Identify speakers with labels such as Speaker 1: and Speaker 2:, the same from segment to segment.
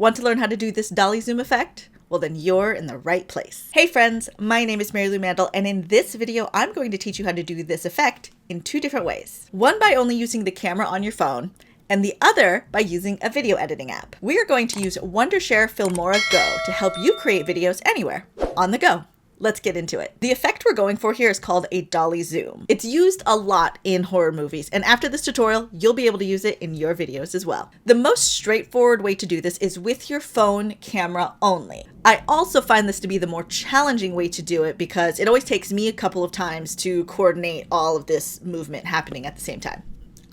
Speaker 1: Want to learn how to do this Dolly Zoom effect? Well, then you're in the right place. Hey friends, my name is Mary Lou Mandel, and in this video, I'm going to teach you how to do this effect in two different ways. One by only using the camera on your phone, and the other by using a video editing app. We are going to use Wondershare FilmoraGo to help you create videos anywhere, on the go. Let's get into it. The effect we're going for here is called a Dolly Zoom. It's used a lot in horror movies, and after this tutorial, you'll be able to use it in your videos as well. The most straightforward way to do this is with your phone camera only. I also find this to be the more challenging way to do it because it always takes me a couple of times to coordinate all of this movement happening at the same time.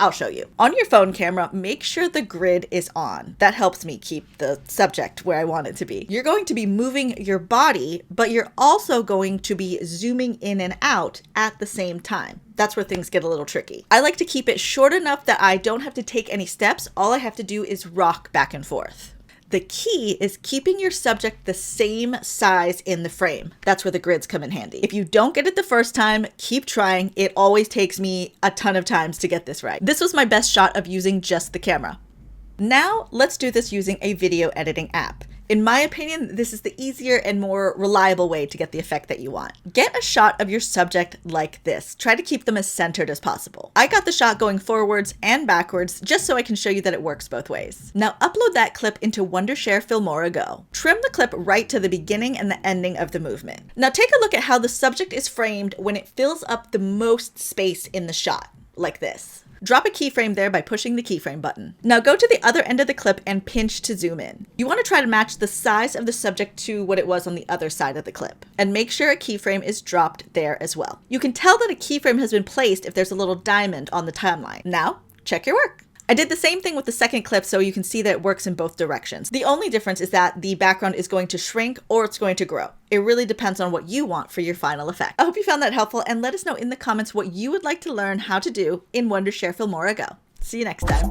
Speaker 1: I'll show you. On your phone camera, make sure the grid is on. That helps me keep the subject where I want it to be. You're going to be moving your body, but you're also going to be zooming in and out at the same time. That's where things get a little tricky. I like to keep it short enough that I don't have to take any steps. All I have to do is rock back and forth. The key is keeping your subject the same size in the frame. That's where the grids come in handy. If you don't get it the first time, keep trying. It always takes me a ton of times to get this right. This was my best shot of using just the camera. Now let's do this using a video editing app. In my opinion, this is the easier and more reliable way to get the effect that you want. Get a shot of your subject like this. Try to keep them as centered as possible. I got the shot going forwards and backwards just so I can show you that it works both ways. Now upload that clip into Wondershare FilmoraGo. Trim the clip right to the beginning and the ending of the movement. Now take a look at how the subject is framed when it fills up the most space in the shot, like this. Drop a keyframe there by pushing the keyframe button. Now go to the other end of the clip and pinch to zoom in. You want to try to match the size of the subject to what it was on the other side of the clip. And make sure a keyframe is dropped there as well. You can tell that a keyframe has been placed if there's a little diamond on the timeline. Now, check your work. I did the same thing with the second clip so you can see that it works in both directions. The only difference is that the background is going to shrink or it's going to grow. It really depends on what you want for your final effect. I hope you found that helpful and let us know in the comments what you would like to learn how to do in Wondershare FilmoraGo. See you next time.